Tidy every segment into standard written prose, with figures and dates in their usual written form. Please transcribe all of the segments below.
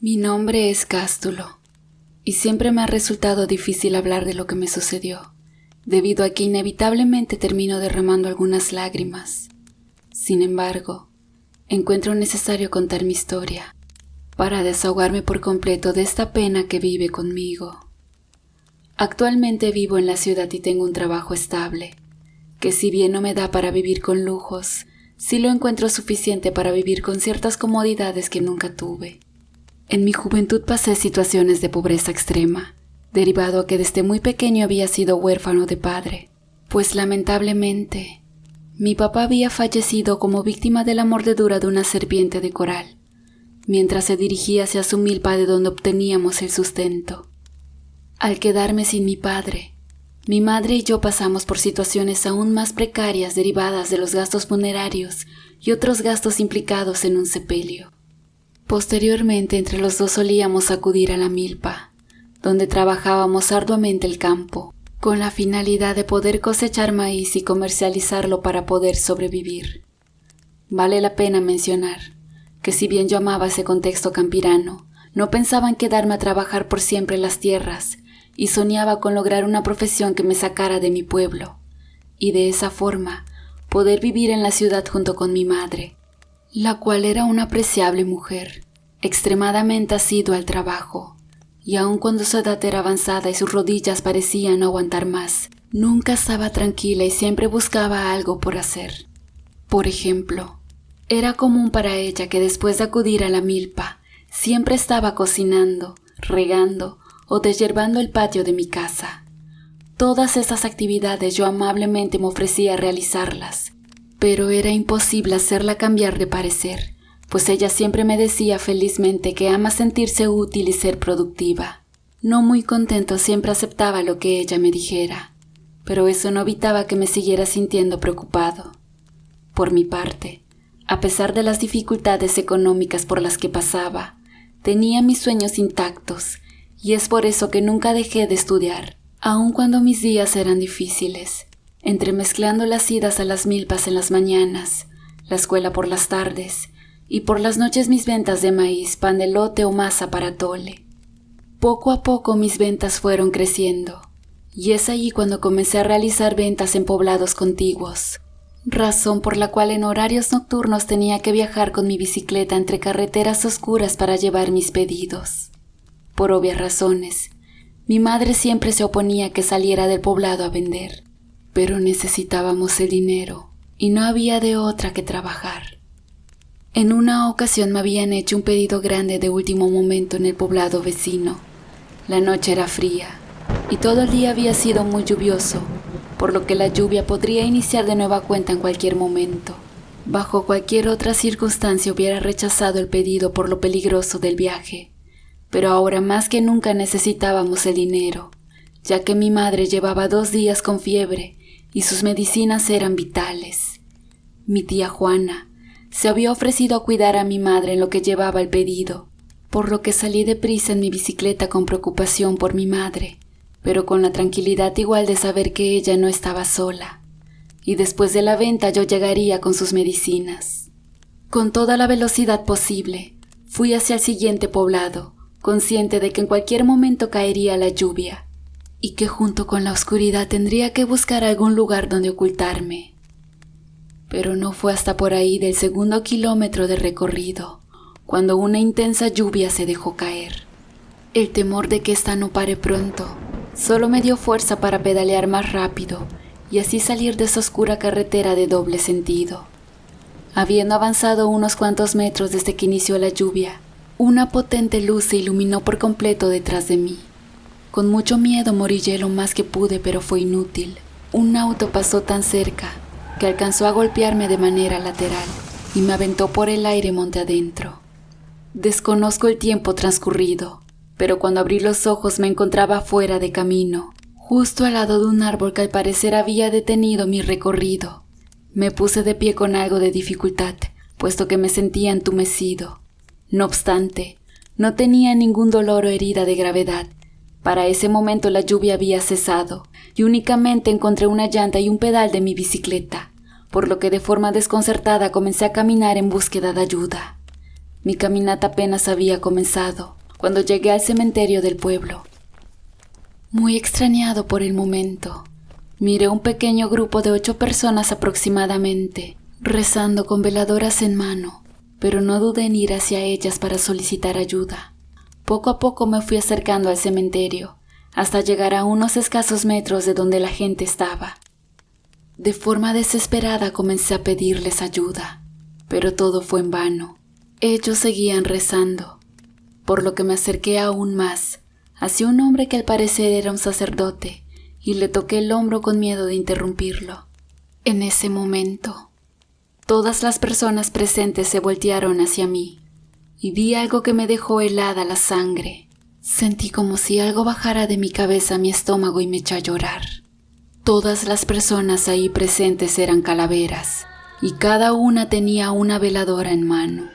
Mi nombre es Cástulo, y siempre me ha resultado difícil hablar de lo que me sucedió, debido a que inevitablemente termino derramando algunas lágrimas. Sin embargo, encuentro necesario contar mi historia, para desahogarme por completo de esta pena que vive conmigo. Actualmente vivo en la ciudad y tengo un trabajo estable, que si bien no me da para vivir con lujos, sí lo encuentro suficiente para vivir con ciertas comodidades que nunca tuve. En mi juventud pasé situaciones de pobreza extrema, derivado a que desde muy pequeño había sido huérfano de padre, pues lamentablemente mi papá había fallecido como víctima de la mordedura de una serpiente de coral, mientras se dirigía hacia su milpa de donde obteníamos el sustento. Al quedarme sin mi padre, mi madre y yo pasamos por situaciones aún más precarias derivadas de los gastos funerarios y otros gastos implicados en un sepelio. Posteriormente, entre los dos solíamos acudir a la milpa, donde trabajábamos arduamente el campo, con la finalidad de poder cosechar maíz y comercializarlo para poder sobrevivir. Vale la pena mencionar que si bien yo amaba ese contexto campirano, no pensaba en quedarme a trabajar por siempre en las tierras y soñaba con lograr una profesión que me sacara de mi pueblo, y de esa forma poder vivir en la ciudad junto con mi madre, la cual era una apreciable mujer, extremadamente asidua al trabajo, y aun cuando su edad era avanzada y sus rodillas parecían no aguantar más, nunca estaba tranquila y siempre buscaba algo por hacer. Por ejemplo, era común para ella que después de acudir a la milpa, siempre estaba cocinando, regando o deshiervando el patio de mi casa. Todas esas actividades yo amablemente me ofrecía a realizarlas, pero era imposible hacerla cambiar de parecer, pues ella siempre me decía felizmente que ama sentirse útil y ser productiva. No muy contento siempre aceptaba lo que ella me dijera, pero eso no evitaba que me siguiera sintiendo preocupado. Por mi parte, a pesar de las dificultades económicas por las que pasaba, tenía mis sueños intactos, y es por eso que nunca dejé de estudiar, aun cuando mis días eran difíciles, entremezclando las idas a las milpas en las mañanas, la escuela por las tardes, y por las noches mis ventas de maíz, pan de elote o masa para atole. Poco a poco mis ventas fueron creciendo, y es allí cuando comencé a realizar ventas en poblados contiguos, razón por la cual en horarios nocturnos tenía que viajar con mi bicicleta entre carreteras oscuras para llevar mis pedidos. Por obvias razones, mi madre siempre se oponía a que saliera del poblado a vender, pero necesitábamos el dinero y no había de otra que trabajar. En una ocasión me habían hecho un pedido grande de último momento en el poblado vecino. La noche era fría y todo el día había sido muy lluvioso, por lo que la lluvia podría iniciar de nueva cuenta en cualquier momento. Bajo cualquier otra circunstancia hubiera rechazado el pedido por lo peligroso del viaje, pero ahora más que nunca necesitábamos el dinero, ya que mi madre llevaba 2 días con fiebre y sus medicinas eran vitales. Mi tía Juana se había ofrecido a cuidar a mi madre en lo que llevaba el pedido, por lo que salí deprisa en mi bicicleta con preocupación por mi madre, pero con la tranquilidad igual de saber que ella no estaba sola, y después de la venta yo llegaría con sus medicinas. Con toda la velocidad posible, fui hacia el siguiente poblado, consciente de que en cualquier momento caería la lluvia, y que junto con la oscuridad tendría que buscar algún lugar donde ocultarme. Pero no fue hasta por ahí del 2.º kilómetro de recorrido, cuando una intensa lluvia se dejó caer. El temor de que ésta no pare pronto solo me dio fuerza para pedalear más rápido y así salir de esa oscura carretera de doble sentido. Habiendo avanzado unos cuantos metros desde que inició la lluvia, una potente luz se iluminó por completo detrás de mí. Con mucho miedo morillé lo más que pude, pero fue inútil. Un auto pasó tan cerca que alcanzó a golpearme de manera lateral y me aventó por el aire monte adentro. Desconozco el tiempo transcurrido, pero cuando abrí los ojos me encontraba fuera de camino, justo al lado de un árbol que al parecer había detenido mi recorrido. Me puse de pie con algo de dificultad, puesto que me sentía entumecido. No obstante, no tenía ningún dolor o herida de gravedad. Para ese momento la lluvia había cesado y únicamente encontré una llanta y un pedal de mi bicicleta, por lo que de forma desconcertada comencé a caminar en búsqueda de ayuda. Mi caminata apenas había comenzado cuando llegué al cementerio del pueblo. Muy extrañado por el momento, miré un pequeño grupo de 8 personas aproximadamente, rezando con veladoras en mano, pero no dudé en ir hacia ellas para solicitar ayuda. Poco a poco me fui acercando al cementerio, hasta llegar a unos escasos metros de donde la gente estaba. De forma desesperada comencé a pedirles ayuda, pero todo fue en vano. Ellos seguían rezando, por lo que me acerqué aún más hacia un hombre que al parecer era un sacerdote y le toqué el hombro con miedo de interrumpirlo. En ese momento, todas las personas presentes se voltearon hacia mí y vi algo que me dejó helada la sangre. Sentí como si algo bajara de mi cabeza a mi estómago y me echó a llorar. Todas las personas ahí presentes eran calaveras y cada una tenía una veladora en mano.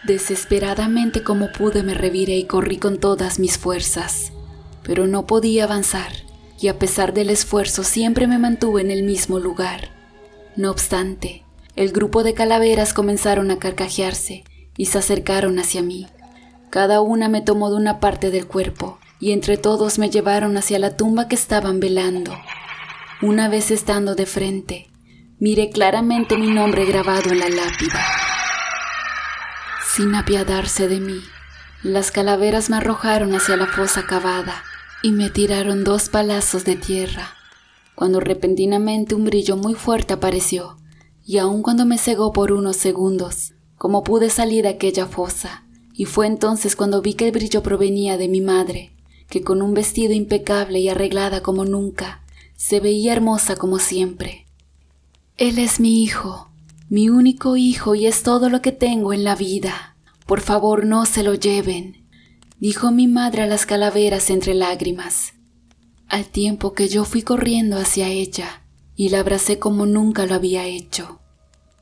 Desesperadamente como pude me reviré y corrí con todas mis fuerzas, pero no podía avanzar y a pesar del esfuerzo siempre me mantuve en el mismo lugar. No obstante, el grupo de calaveras comenzaron a carcajearse y se acercaron hacia mí. Cada una me tomó de una parte del cuerpo y entre todos me llevaron hacia la tumba que estaban velando. Una vez estando de frente, miré claramente mi nombre grabado en la lápida. Sin apiadarse de mí, las calaveras me arrojaron hacia la fosa cavada y me tiraron 2 palazos de tierra, cuando repentinamente un brillo muy fuerte apareció, y aun cuando me cegó por unos segundos, como pude salir de aquella fosa, y fue entonces cuando vi que el brillo provenía de mi madre, que con un vestido impecable y arreglada como nunca, se veía hermosa como siempre. Él es mi hijo, mi único hijo y es todo lo que tengo en la vida. Por favor, no se lo lleven, dijo mi madre a las calaveras entre lágrimas, al tiempo que yo fui corriendo hacia ella y la abracé como nunca lo había hecho.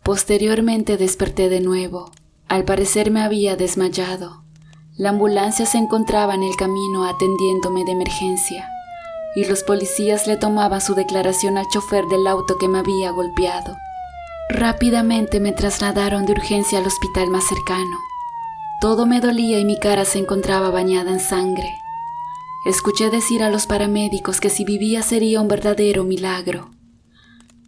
Posteriormente desperté de nuevo. Al parecer me había desmayado. La ambulancia se encontraba en el camino atendiéndome de emergencia y los policías le tomaban su declaración al chofer del auto que me había golpeado. Rápidamente me trasladaron de urgencia al hospital más cercano. Todo me dolía y mi cara se encontraba bañada en sangre. Escuché decir a los paramédicos que si vivía sería un verdadero milagro.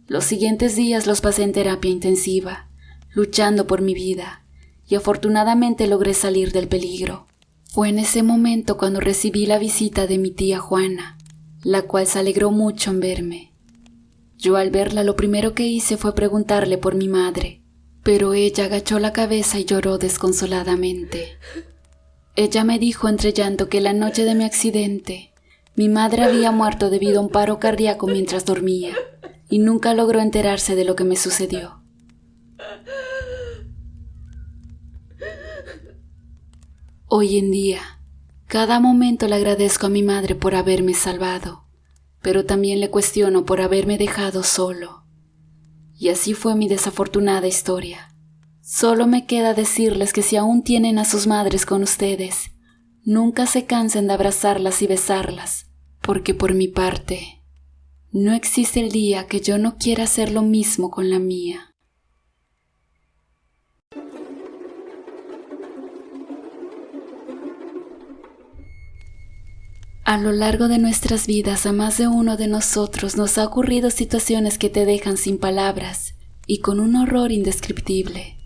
Los siguientes días los pasé en terapia intensiva, luchando por mi vida, y afortunadamente logré salir del peligro. Fue en ese momento cuando recibí la visita de mi tía Juana, la cual se alegró mucho en verme. Yo al verla lo primero que hice fue preguntarle por mi madre, pero ella agachó la cabeza y lloró desconsoladamente. Ella me dijo entre llanto que la noche de mi accidente, mi madre había muerto debido a un paro cardíaco mientras dormía, y nunca logró enterarse de lo que me sucedió. Hoy en día, cada momento le agradezco a mi madre por haberme salvado, pero también le cuestiono por haberme dejado solo. Y así fue mi desafortunada historia. Solo me queda decirles que si aún tienen a sus madres con ustedes, nunca se cansen de abrazarlas y besarlas, porque por mi parte, no existe el día que yo no quiera hacer lo mismo con la mía. A lo largo de nuestras vidas a más de uno de nosotros nos ha ocurrido situaciones que te dejan sin palabras y con un horror indescriptible.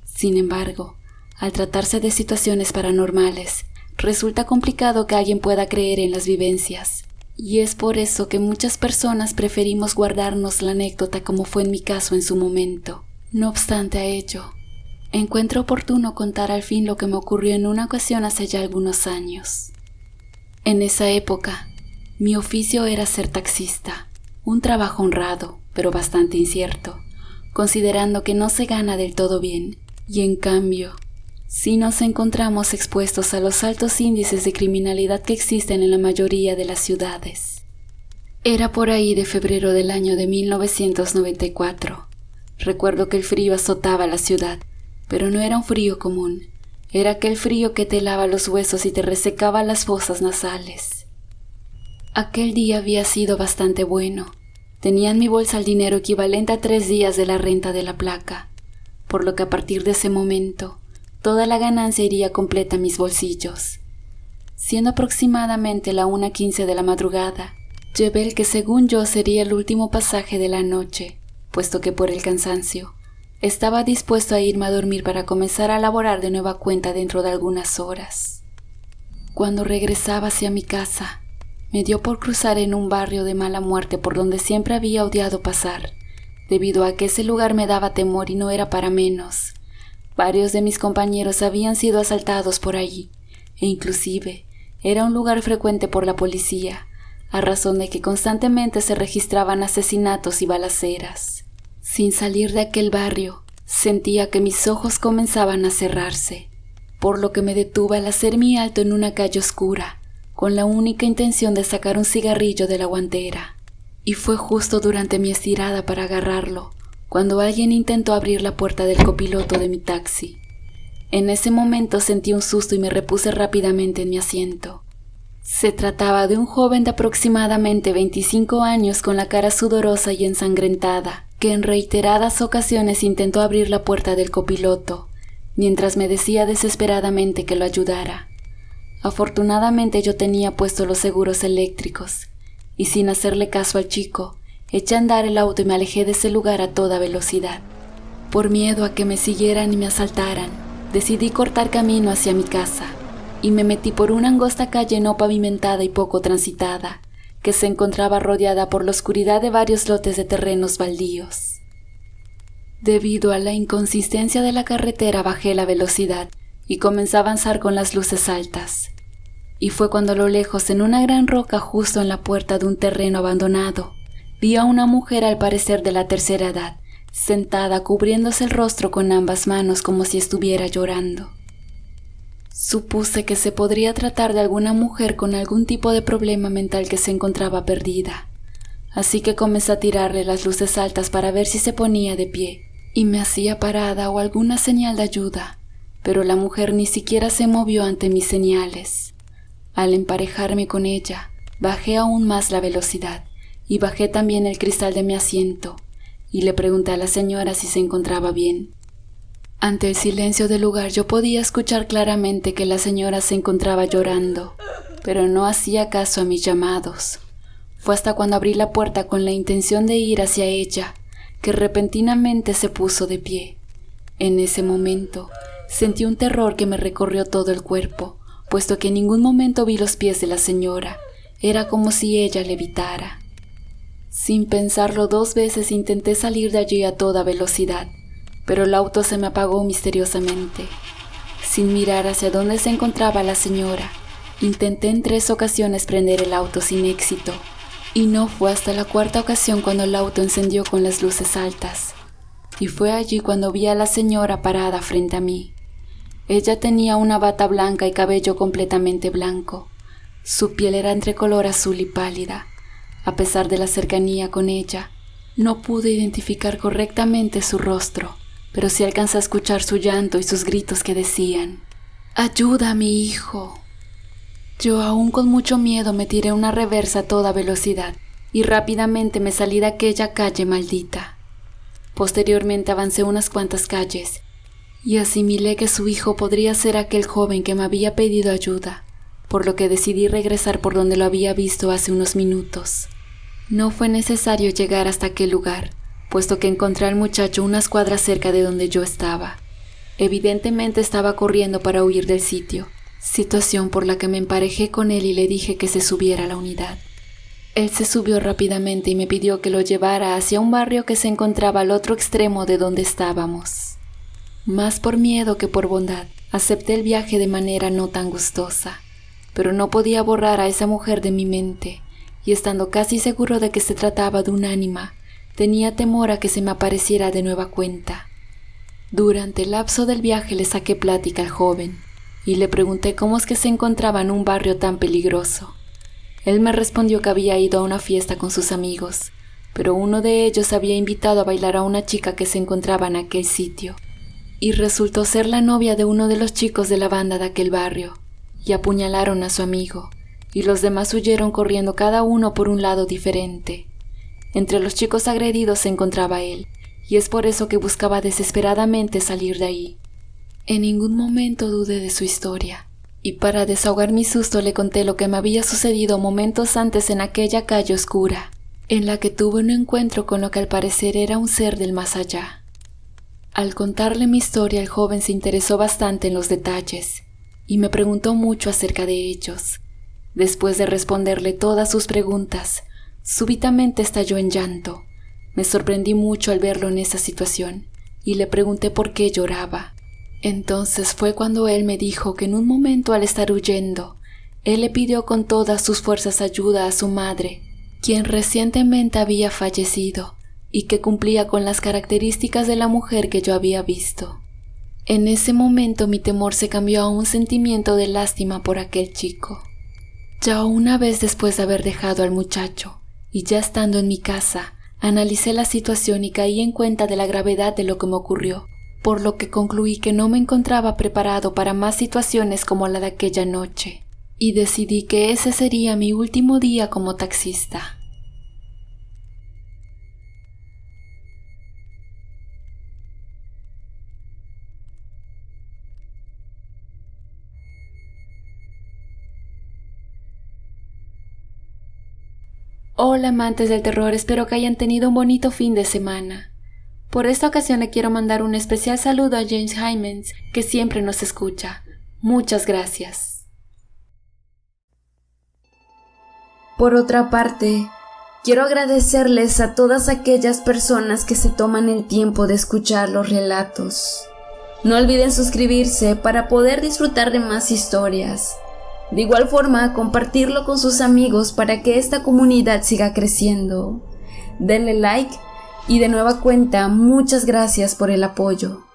Sin embargo, al tratarse de situaciones paranormales, resulta complicado que alguien pueda creer en las vivencias, y es por eso que muchas personas preferimos guardarnos la anécdota como fue en mi caso en su momento. No obstante a ello, encuentro oportuno contar al fin lo que me ocurrió en una ocasión hace ya algunos años. En esa época, mi oficio era ser taxista, un trabajo honrado, pero bastante incierto, considerando que no se gana del todo bien, y en cambio, sí nos encontramos expuestos a los altos índices de criminalidad que existen en la mayoría de las ciudades. Era por ahí de febrero del año de 1994. Recuerdo que el frío azotaba la ciudad, pero no era un frío común. Era aquel frío que te helaba los huesos y te resecaba las fosas nasales. Aquel día había sido bastante bueno. Tenía en mi bolsa el dinero equivalente a 3 días de la renta de la placa, por lo que a partir de ese momento toda la ganancia iría completa a mis bolsillos. Siendo aproximadamente la 1:15 de la madrugada, llevé el que según yo sería el último pasaje de la noche, puesto que por el cansancio estaba dispuesto a irme a dormir para comenzar a laborar de nueva cuenta dentro de algunas horas. Cuando regresaba hacia mi casa, me dio por cruzar en un barrio de mala muerte por donde siempre había odiado pasar, debido a que ese lugar me daba temor y no era para menos. Varios de mis compañeros habían sido asaltados por allí, e inclusive era un lugar frecuente por la policía, a razón de que constantemente se registraban asesinatos y balaceras. Sin salir de aquel barrio, sentía que mis ojos comenzaban a cerrarse, por lo que me detuve al hacer mi alto en una calle oscura, con la única intención de sacar un cigarrillo de la guantera. Y fue justo durante mi estirada para agarrarlo, cuando alguien intentó abrir la puerta del copiloto de mi taxi. En ese momento sentí un susto y me repuse rápidamente en mi asiento. Se trataba de un joven de aproximadamente 25 años con la cara sudorosa y ensangrentada, que en reiteradas ocasiones intentó abrir la puerta del copiloto, mientras me decía desesperadamente que lo ayudara. Afortunadamente yo tenía puestos los seguros eléctricos, y sin hacerle caso al chico, eché a andar el auto y me alejé de ese lugar a toda velocidad. Por miedo a que me siguieran y me asaltaran, decidí cortar camino hacia mi casa, y me metí por una angosta calle no pavimentada y poco transitada, que se encontraba rodeada por la oscuridad de varios lotes de terrenos baldíos. Debido a la inconsistencia de la carretera bajé la velocidad y comencé a avanzar con las luces altas. Y fue cuando a lo lejos, en una gran roca justo en la puerta de un terreno abandonado, vi a una mujer al parecer de la tercera edad, sentada cubriéndose el rostro con ambas manos como si estuviera llorando. Supuse que se podría tratar de alguna mujer con algún tipo de problema mental que se encontraba perdida, así que comencé a tirarle las luces altas para ver si se ponía de pie y me hacía parada o alguna señal de ayuda, pero la mujer ni siquiera se movió ante mis señales. Al emparejarme con ella, bajé aún más la velocidad y bajé también el cristal de mi asiento, y le pregunté a la señora si se encontraba bien. Ante el silencio del lugar yo podía escuchar claramente que la señora se encontraba llorando, pero no hacía caso a mis llamados. Fue hasta cuando abrí la puerta con la intención de ir hacia ella, que repentinamente se puso de pie. En ese momento, sentí un terror que me recorrió todo el cuerpo, puesto que en ningún momento vi los pies de la señora. Era como si ella levitara. Sin pensarlo 2 veces intenté salir de allí a toda velocidad, pero el auto se me apagó misteriosamente. Sin mirar hacia dónde se encontraba la señora, intenté en 3 ocasiones prender el auto sin éxito, y no fue hasta la 4ª ocasión cuando el auto encendió con las luces altas, y fue allí cuando vi a la señora parada frente a mí. Ella tenía una bata blanca y cabello completamente blanco. Su piel era entre color azul y pálida. A pesar de la cercanía con ella, no pude identificar correctamente su rostro, pero sí alcancé a escuchar su llanto y sus gritos que decían: «¡Ayuda a mi hijo!». Yo, aún con mucho miedo, me tiré una reversa a toda velocidad y rápidamente me salí de aquella calle maldita. Posteriormente avancé unas cuantas calles y asimilé que su hijo podría ser aquel joven que me había pedido ayuda, por lo que decidí regresar por donde lo había visto hace unos minutos. No fue necesario llegar hasta aquel lugar, puesto que encontré al muchacho unas cuadras cerca de donde yo estaba. Evidentemente estaba corriendo para huir del sitio, situación por la que me emparejé con él y le dije que se subiera a la unidad. Él se subió rápidamente y me pidió que lo llevara hacia un barrio que se encontraba al otro extremo de donde estábamos. Más por miedo que por bondad, acepté el viaje de manera no tan gustosa, pero no podía borrar a esa mujer de mi mente, y estando casi seguro de que se trataba de un ánima, tenía temor a que se me apareciera de nueva cuenta. Durante el lapso del viaje le saqué plática al joven, y le pregunté cómo es que se encontraba en un barrio tan peligroso. Él me respondió que había ido a una fiesta con sus amigos, pero uno de ellos había invitado a bailar a una chica que se encontraba en aquel sitio, y resultó ser la novia de uno de los chicos de la banda de aquel barrio, y apuñalaron a su amigo, y los demás huyeron corriendo cada uno por un lado diferente. Entre los chicos agredidos se encontraba él, y es por eso que buscaba desesperadamente salir de ahí. En ningún momento dudé de su historia, y para desahogar mi susto le conté lo que me había sucedido momentos antes en aquella calle oscura, en la que tuve un encuentro con lo que al parecer era un ser del más allá. Al contarle mi historia, el joven se interesó bastante en los detalles, y me preguntó mucho acerca de ellos. Después de responderle todas sus preguntas, súbitamente estalló en llanto. Me sorprendí mucho al verlo en esa situación, y le pregunté por qué lloraba. Entonces fue cuando él me dijo que en un momento, al estar huyendo, él le pidió con todas sus fuerzas ayuda a su madre, quien recientemente había fallecido y que cumplía con las características de la mujer que yo había visto. En ese momento mi temor se cambió a un sentimiento de lástima por aquel chico. Ya una vez después de haber dejado al muchacho, y ya estando en mi casa, analicé la situación y caí en cuenta de la gravedad de lo que me ocurrió, por lo que concluí que no me encontraba preparado para más situaciones como la de aquella noche, y decidí que ese sería mi último día como taxista. Hola amantes del terror, espero que hayan tenido un bonito fin de semana. Por esta ocasión le quiero mandar un especial saludo a James Hymens, que siempre nos escucha. Muchas gracias. Por otra parte, quiero agradecerles a todas aquellas personas que se toman el tiempo de escuchar los relatos. No olviden suscribirse para poder disfrutar de más historias. De igual forma, compartirlo con sus amigos para que esta comunidad siga creciendo. Denle like y de nueva cuenta, muchas gracias por el apoyo.